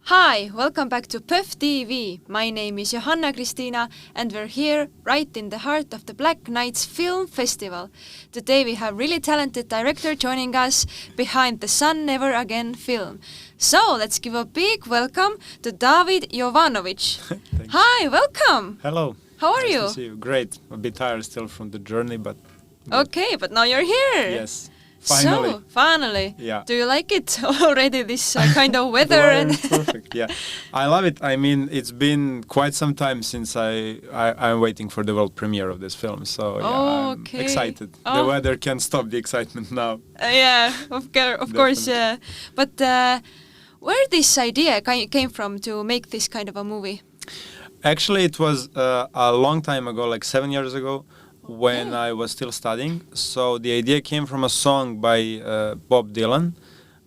Hi, welcome back to PÖFF TV. My name is Johanna Kristina and we're here right in the heart of the Black Nights Film Festival. Today we have really talented director joining us behind the Sun Never Again film. So let's give a big welcome to David Jovanovic. Hi, welcome. Hello. How are nice you? To see you. Great. A bit tired still from the journey, but... Okay, but now you're here. Yes. Finally. So, finally. Yeah. Do you like it already, this kind of weather? And perfect, yeah. I love it. I mean, it's been quite some time since I'm waiting for the world premiere of this film, so yeah, I'm excited. The weather can't stop the excitement now. Yeah, of course, yeah. But where this idea came from to make this kind of a movie? Actually, it was a long time ago, like 7 years ago, when I was still studying. So the idea came from a song by Bob Dylan,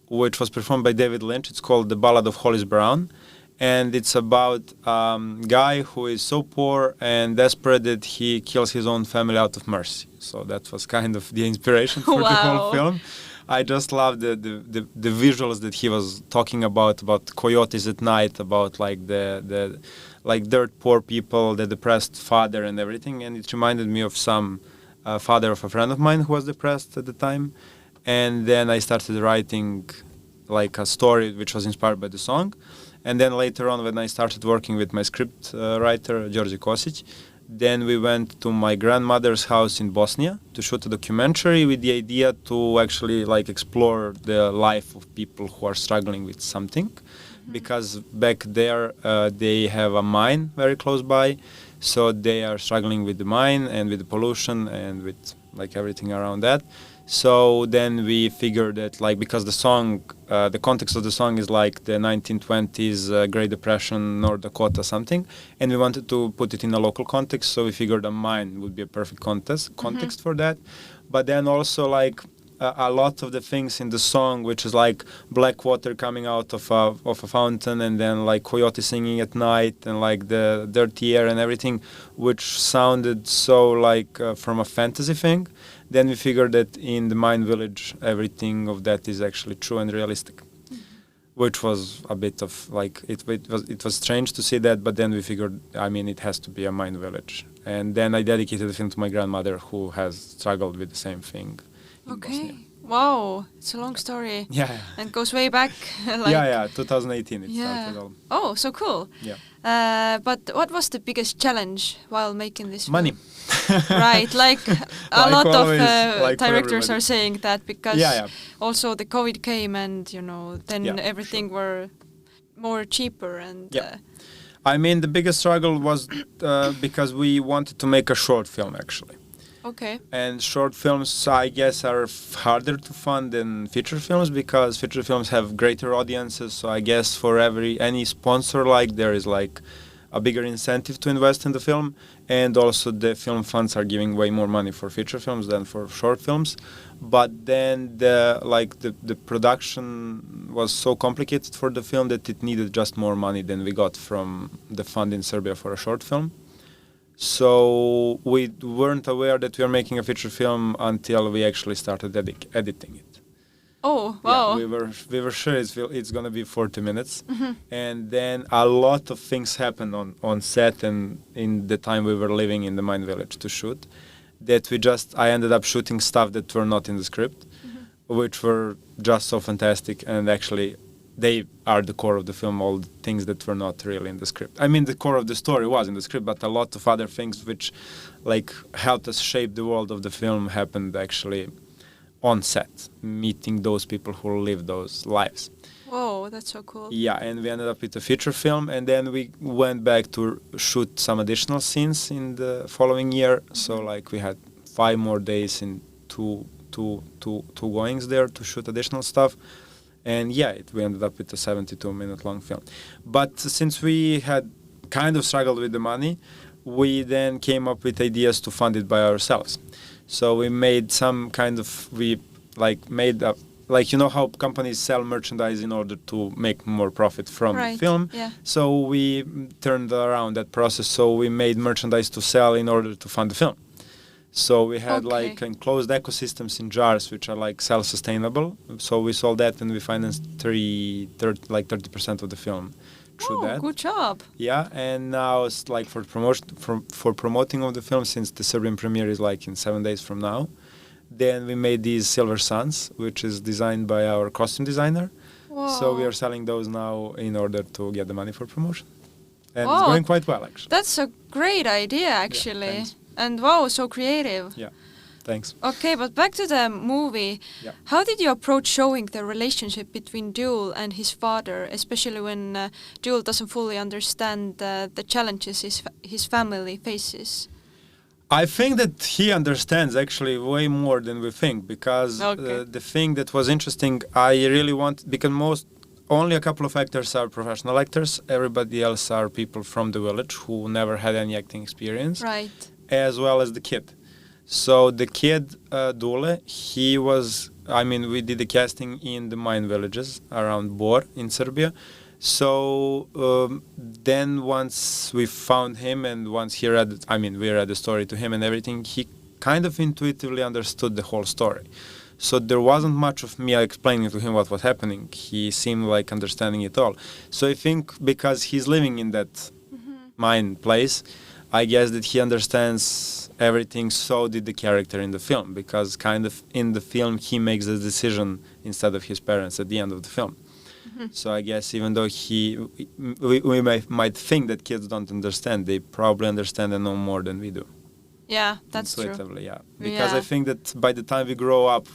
which was performed by David Lynch. It's called The Ballad of Hollis Brown. And it's about a guy who is so poor and desperate that he kills his own family out of mercy. So that was kind of the inspiration for the whole film. I just loved the visuals that he was talking about coyotes at night, about like the dirt poor people, the depressed father and everything. And it reminded me of some father of a friend of mine who was depressed at the time. And then I started writing like a story which was inspired by the song. And then later on, when I started working with my script writer, Đorđe Kosić, then we went to my grandmother's house in Bosnia to shoot a documentary with the idea to actually like explore the life of people who are struggling with something. Because back there they have a mine very close by, so they are struggling with the mine and with the pollution and with like everything around that. So then we figured that like because the song, the context of the song is like the 1920s Great Depression, North Dakota something, and we wanted to put it in a local context, so we figured a mine would be a perfect context for that. But then also like a lot of the things in the song, which is like black water coming out of a fountain, and then like coyote singing at night, and like the dirty air and everything, which sounded so like from a fantasy thing. Then we figured that in the mine village, everything of that is actually true and realistic, which was a bit of like it was strange to see that. But then we figured, I mean, it has to be a mine village, and then I dedicated the film to my grandmother, who has struggled with the same thing. Okay. Wow, it's a long story. Yeah. And goes way back. Like, yeah, 2018 it started all. Oh, so cool. Yeah. But what was the biggest challenge while making this film? Money. Right, like a lot always, of like directors are saying that, because yeah. also the COVID came and, you know, then everything were more cheaper and... I mean, the biggest struggle was because we wanted to make a short film, actually. Okay. And short films, I guess, are harder to fund than feature films, because feature films have greater audiences. So I guess for any sponsor, like, there is like a bigger incentive to invest in the film, and also the film funds are giving way more money for feature films than for short films. But then the production was so complicated for the film that it needed just more money than we got from the fund in Serbia for a short film. So we weren't aware that we were making a feature film until we actually started editing it. Oh, wow. Yeah, we were sure it's going to be 40 minutes. Mm-hmm. And then a lot of things happened on set and in the time we were living in the mine village to shoot, that I ended up shooting stuff that were not in the script, which were just so fantastic, and actually they are the core of the film, all the things that were not really in the script. I mean, the core of the story was in the script, but a lot of other things which like helped us shape the world of the film happened actually on set, meeting those people who live those lives. Whoa, that's so cool. Yeah, and we ended up with a feature film, and then we went back to shoot some additional scenes in the following year. So like we had 5 more days in two goings there to shoot additional stuff. And yeah, we ended up with a 72-minute long film. But since we had kind of struggled with the money, we then came up with ideas to fund it by ourselves. So we made you know how companies sell merchandise in order to make more profit from the film. Yeah. So we turned around that process. So we made merchandise to sell in order to fund the film. So we had Okay. like enclosed ecosystems in jars, which are like self-sustainable. So we sold that, and we financed 30% of the film through that. Good job. Yeah, and now it's like for promotion, for promoting of the film, since the Serbian premiere is like in 7 days from now. Then we made these silver suns, which is designed by our costume designer. So we are selling those now in order to get the money for promotion. And it's Wow. going quite well, actually. That's a great idea, actually. thanks. And wow, so creative. Yeah, thanks. Okay, but back to the movie. Yeah. How did you approach showing the relationship between Duel and his father, especially when Duel doesn't fully understand the challenges his family faces? I think that he understands actually way more than we think, because Okay. the thing that was interesting, I really want, because only a couple of actors are professional actors, everybody else are people from the village who never had any acting experience, Right. as well as the kid. So the kid, Dule, we did the casting in the mine villages around Bor in Serbia. So then once we found him, and once we read the story to him and everything, he kind of intuitively understood the whole story. So there wasn't much of me explaining to him what was happening. He seemed like understanding it all. So I think because he's living in that mine place, I guess that he understands everything. So did the character in the film, because kind of in the film he makes the decision instead of his parents at the end of the film. So I guess even though we might think that kids don't understand, they probably understand and know more than we do. Yeah, that's true. Intuitively, yeah. Because Yeah. I think that by the time we grow up,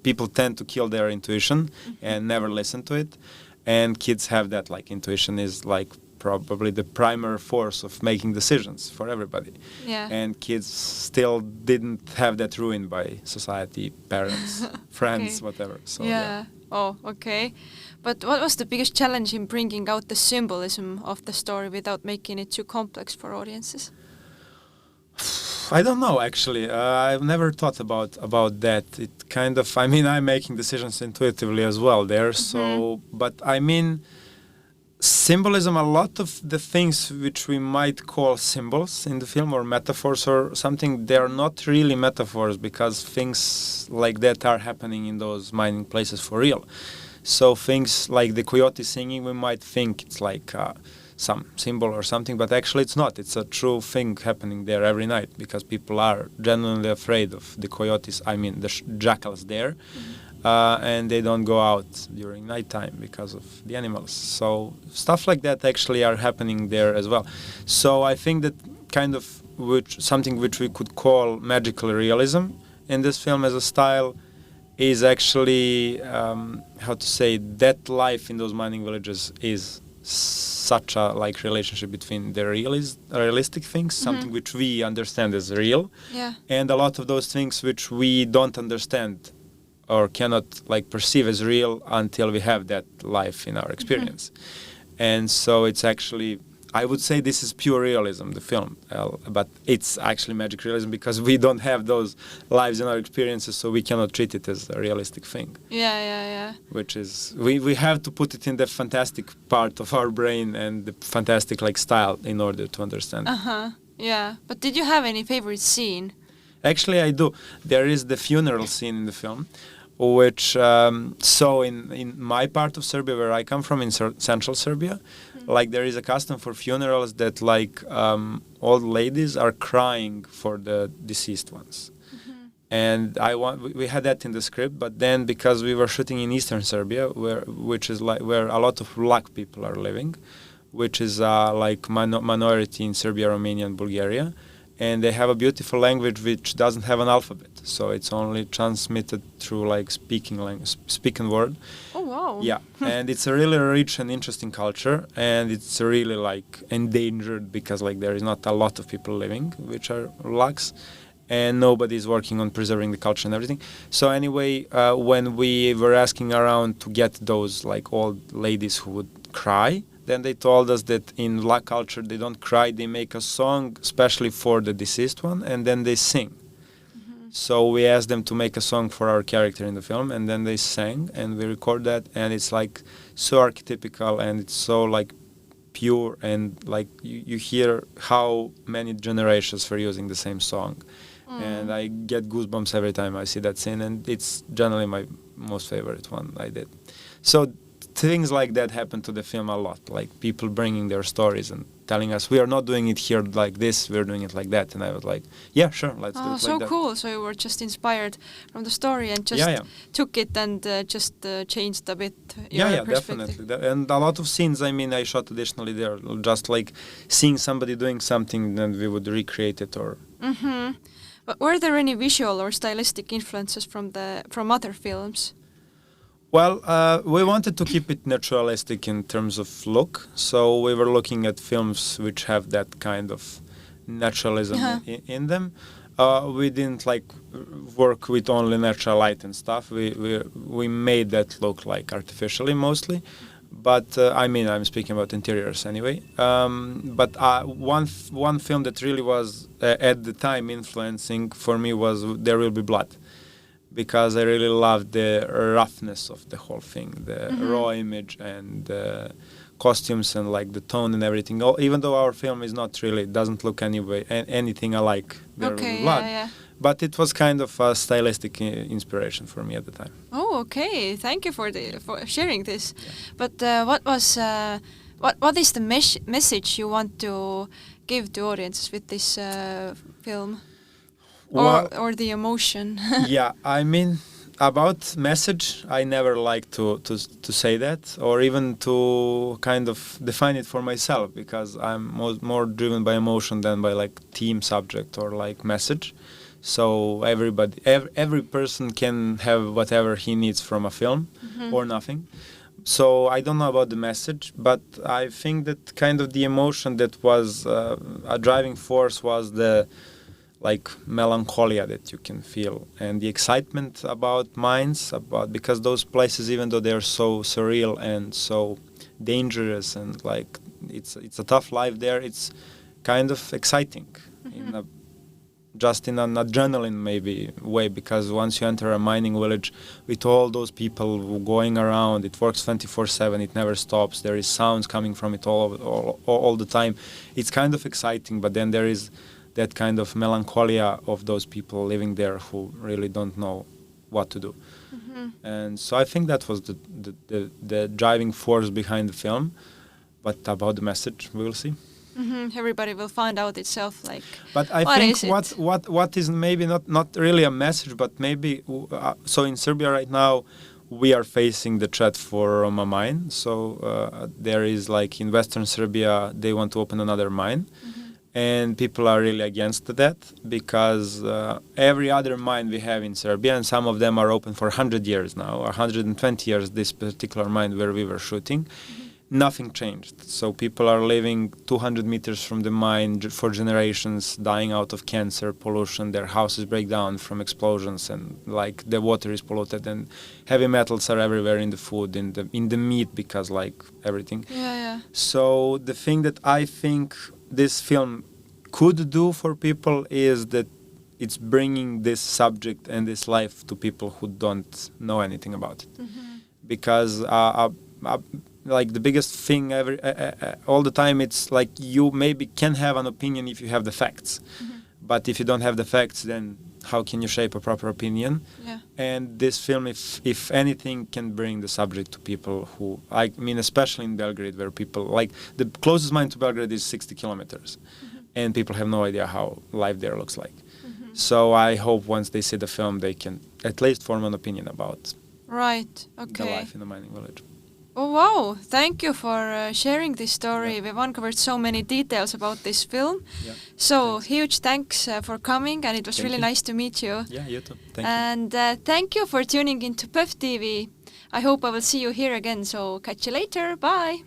people tend to kill their intuition and never listen to it. And kids have that, like, intuition is like probably the primary force of making decisions for everybody. Yeah. And kids still didn't have that ruined by society, parents, friends, Okay. whatever. So Yeah. Oh, okay. But what was the biggest challenge in bringing out the symbolism of the story without making it too complex for audiences? I don't know, actually. I've never thought about that. It kind of, I'm making decisions intuitively as well there. So, but symbolism, a lot of the things which we might call symbols in the film or metaphors or something, they are not really metaphors, because things like that are happening in those mining places for real. So things like the coyote singing, we might think it's like some symbol or something, but actually it's not. It's a true thing happening there every night, because people are genuinely afraid of the coyotes, the jackals there, and they don't go out during nighttime because of the animals. So stuff like that actually are happening there as well. So I think that kind of something which we could call magical realism in this film as a style is actually, that life in those mining villages is such a relationship between the realistic things, something which we understand as real, Yeah. and a lot of those things which we don't understand or cannot perceive as real until we have that life in our experience. And so it's actually, I would say this is pure realism, the film, but it's actually magic realism, because we don't have those lives in our experiences, so we cannot treat it as a realistic thing. Yeah. Which is, we have to put it in the fantastic part of our brain and the fantastic style in order to understand it. Yeah. But did you have any favorite scene? Actually, I do. There is the funeral scene in the film, which, so in my part of Serbia, where I come from, in central Serbia, there is a custom for funerals that old ladies are crying for the deceased ones. And we had that in the script, but then because we were shooting in eastern Serbia, which is where a lot of Vlach people are living, which is minority in Serbia, Romania, and Bulgaria, and they have a beautiful language which doesn't have an alphabet, so it's only transmitted through spoken word. Oh wow. Yeah, and it's a really rich and interesting culture, and it's really endangered, because there is not a lot of people living which are Vlachs, and nobody is working on preserving the culture and everything. So anyway, when we were asking around to get those old ladies who would cry, then they told us that in Vlach culture they don't cry, they make a song especially for the deceased one, and then they sing. So we asked them to make a song for our character in the film, and then they sang, and we record that, and it's so archetypical, and it's so pure, and you hear how many generations were using the same song, and I get goosebumps every time I see that scene, and it's generally my most favorite one I did. So things like that happen to the film a lot, like people bringing their stories and telling us, we are not doing it here like this, we're doing it like that. And I was like, yeah, sure, let's do it like so that. cool. So you were just inspired from the story and just took it and just changed a bit your perspective. Definitely. And a lot of scenes, I mean, I shot additionally there, just like seeing somebody doing something, then we would recreate it or... But were there any visual or stylistic influences from other films? Well, we wanted to keep it naturalistic in terms of look, so we were looking at films which have that kind of naturalism in them. We didn't like work with only natural light and stuff. We made that look like artificially mostly, but I mean, I'm speaking about interiors anyway. But one film that really was at the time influencing for me was There Will Be Blood, because I really loved the roughness of the whole thing, the raw image and the costumes and like the tone and everything. Even though our film is not really, doesn't look anything alike There Will Be Blood, but it was kind of a stylistic inspiration for me at the time. Oh, okay. Thank you for sharing this. Yeah. But what is the message you want to give to audiences with this film? Or the emotion. Yeah, I mean, about message, I never like to say that, or even to kind of define it for myself, because I'm more driven by emotion than by like theme, subject, or like message. So every person can have whatever he needs from a film, or nothing. So I don't know about the message, but I think that kind of the emotion that was a driving force was the like melancholia that you can feel and the excitement about mines, because those places, even though they're so surreal and so dangerous and like it's a tough life there, it's kind of exciting in an adrenaline maybe way, because once you enter a mining village with all those people going around, it works 24/7, it never stops, there is sounds coming from it all the time. It's kind of exciting, but then there is that kind of melancholia of those people living there who really don't know what to do. And so I think that was the driving force behind the film. But about the message, we will see. Everybody will find out itself. Like, but I think what is maybe not really a message, but maybe so in Serbia right now we are facing the threat for Roma mine. So there is like in Western Serbia they want to open another mine. And people are really against that, because every other mine we have in Serbia, and some of them are open for 100 years now, or 120 years, this particular mine where we were shooting, nothing changed. So people are living 200 meters from the mine for generations, dying out of cancer, pollution, their houses break down from explosions, and like the water is polluted, and heavy metals are everywhere in the food, in the meat, because like everything. So the thing that I think this film could do for people is that it's bringing this subject and this life to people who don't know anything about it. Because like the biggest thing all the time, it's like you maybe can have an opinion if you have the facts. But if you don't have the facts, then how can you shape a proper opinion? And this film, if anything, can bring the subject to people who, I mean, especially in Belgrade, where people, like, the closest mine to Belgrade is 60 kilometers. And people have no idea how life there looks like. So I hope once they see the film, they can at least form an opinion about the life in the mining village. Oh, wow. Thank you for sharing this story. We've uncovered so many details about this film. So huge thanks for coming, and it was really nice to meet you. Yeah, you too. Thank you. And thank you for tuning into PÖFF TV. I hope I will see you here again, so catch you later. Bye.